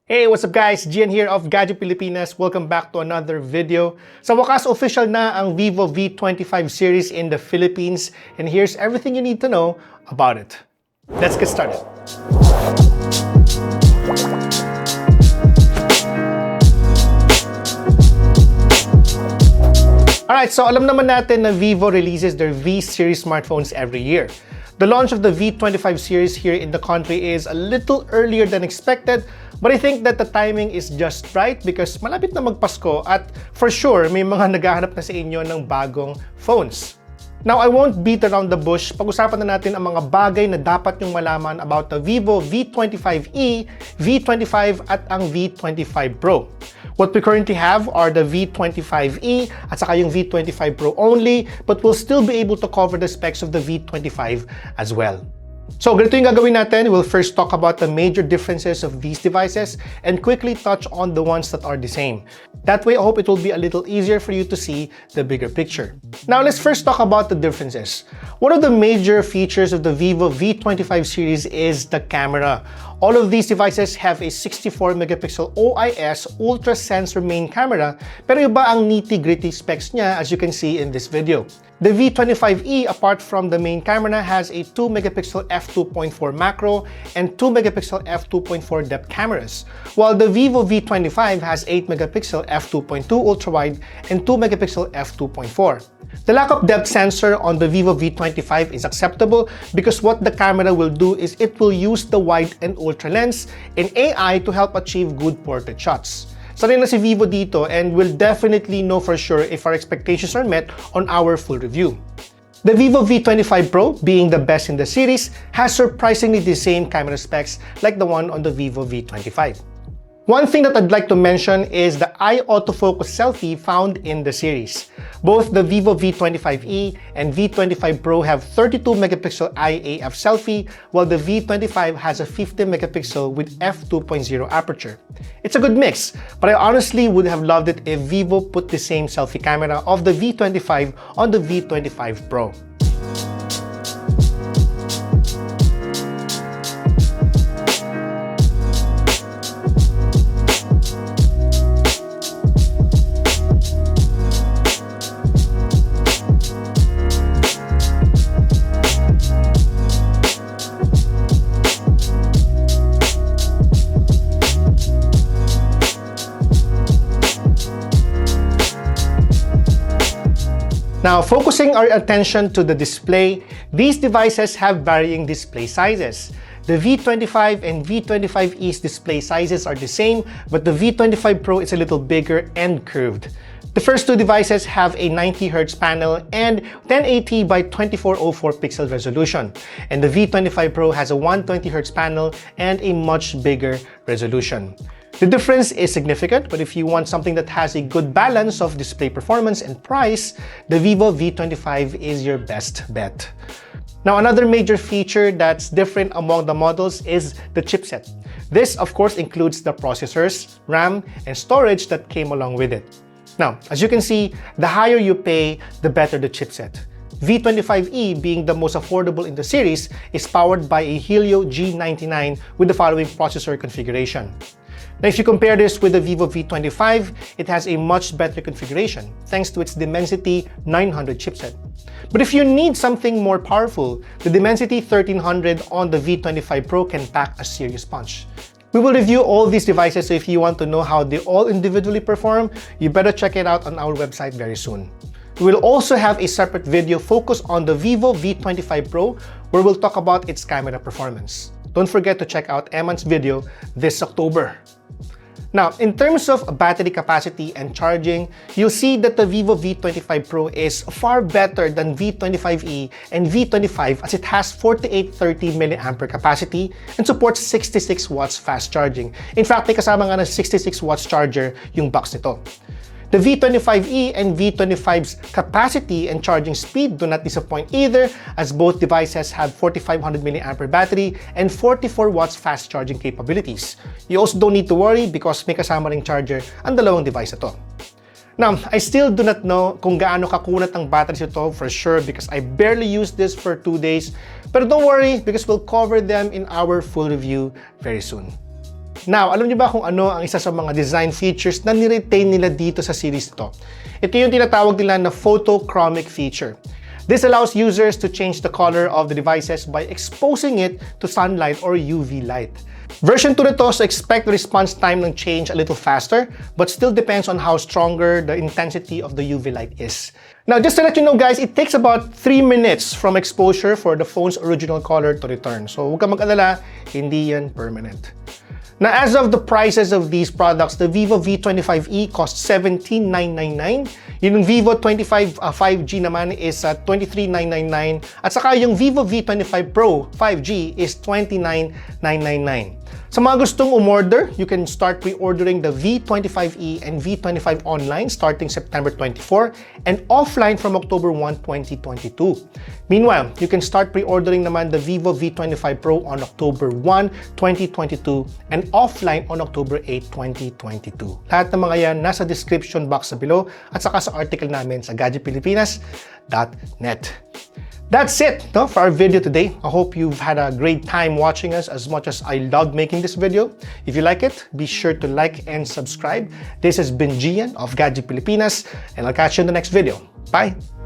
Hey, what's up guys? Gian here of Gadget Pilipinas. Welcome back to another video. Sa wakas, official na ang Vivo V25 series in the Philippines. And here's everything you need to know about it. Let's get started. Alright, so alam naman natin na Vivo releases their V series smartphones every year. The launch of the V25 series here in the country is a little earlier than expected, but I think that the timing is just right because malapit na magpasko at for sure may mga naghahanap na sa inyo ng bagong phones. Now, I won't beat around the bush. Pag-usapan na natin ang mga bagay na dapat nyong malaman about the Vivo V25e, V25 at ang V25 Pro. What we currently have are the V25e at saka yung V25 Pro only, but we'll still be able to cover the specs of the V25 as well. So, ganito yung gagawin natin. We'll first talk about the major differences of these devices and quickly touch on the ones that are the same. That way, I hope it will be a little easier for you to see the bigger picture. Now, let's first talk about the differences. One of the major features of the Vivo V25 series is the camera. All of these devices have a 64-megapixel OIS ultra sensor main camera, pero iba ang nitty-gritty specs niya as you can see in this video. The V25e, apart from the main camera, has a 2-megapixel f2.4 macro and 2-megapixel f2.4 depth cameras, while the Vivo V25 has 8-megapixel f2.2 ultra-wide and 2-megapixel f2.4. The lack of depth sensor on the Vivo V25 is acceptable because what the camera will do is it will use the wide and ultra lens and AI to help achieve good portrait shots. Sanay na si Vivo dito and we'll definitely know for sure if our expectations are met on our full review. The Vivo V25 Pro, being the best in the series, has surprisingly the same camera specs like the one on the Vivo V25. One thing that I'd like to mention is the eye autofocus selfie found in the series. Both the Vivo V25e and V25 Pro have 32-megapixel eye AF selfie, while the V25 has a 50-megapixel with f2.0 aperture. It's a good mix, but I honestly would have loved it if Vivo put the same selfie camera of the V25 on the V25 Pro. Now, focusing our attention to the display, these devices have varying display sizes. The V25 and V25e's display sizes are the same, but the V25 Pro is a little bigger and curved. The first two devices have a 90Hz panel and 1080 by 2404 pixel resolution, and the V25 Pro has a 120Hz panel and a much bigger resolution. The difference is significant, but if you want something that has a good balance of display performance and price, the Vivo V25 is your best bet. Now, another major feature that's different among the models is the chipset. This, of course, includes the processors, RAM, and storage that came along with it. Now, as you can see, the higher you pay, the better the chipset. V25e, being the most affordable in the series, is powered by a Helio G99 with the following processor configuration. Now, if you compare this with the Vivo V25, it has a much better configuration thanks to its Dimensity 900 chipset. But if you need something more powerful, the Dimensity 1300 on the V25 Pro can pack a serious punch. We will review all these devices, so if you want to know how they all individually perform, you better check it out on our website very soon. We will also have a separate video focused on the Vivo V25 Pro where we'll talk about its camera performance. Don't forget to check out Eman's video this October. Now, in terms of battery capacity and charging, you'll see that the Vivo V25 Pro is far better than V25e and V25 as it has 4830 mAh capacity and supports 66 watts fast charging. In fact, may kasama nga ng 66 watts charger yung box nito. The V25e and V25's capacity and charging speed do not disappoint either, as both devices have 4500 mAh battery and 44 watts fast charging capabilities. You also don't need to worry because may kasama ring charger ang dalawang device na to. Now, I still do not know kung gaano kakunat ang batteries ito for sure because I barely used this for 2 days. But don't worry because we'll cover them in our full review very soon. Now, alam niyo ba kung ano ang isa sa mga design features na niretain nila dito sa series ito? Ito yung tinatawag nila na photochromic feature. This allows users to change the color of the devices by exposing it to sunlight or UV light. Version 2 nito, so expect the response time ng change a little faster, but still depends on how stronger the intensity of the UV light is. Now, just to let you know guys, it takes about 3 minutes from exposure for the phone's original color to return. So huwag ka mag-alala, hindi yan permanent. Now, as of the prices of these products, the Vivo V25e costs $17,999. Yung Vivo 25 5G naman is $23,999. At saka yung Vivo V25 Pro 5G is $29,999. Sa mga gustong umorder, you can start pre-ordering the V25e and V25 online starting September 24 and offline from October 1, 2022. Meanwhile, you can start pre-ordering naman the Vivo V25 Pro on October 1, 2022 and offline on October 8, 2022. Lahat ng mga yan nasa description box sa below at saka sa article namin sa gadgetpilipinas.net. That's it for our video today. I hope you've had a great time watching us as much as I loved making this video. If you like it, be sure to like and subscribe. This has been Gian of Gadget Pilipinas, and I'll catch you in the next video. Bye!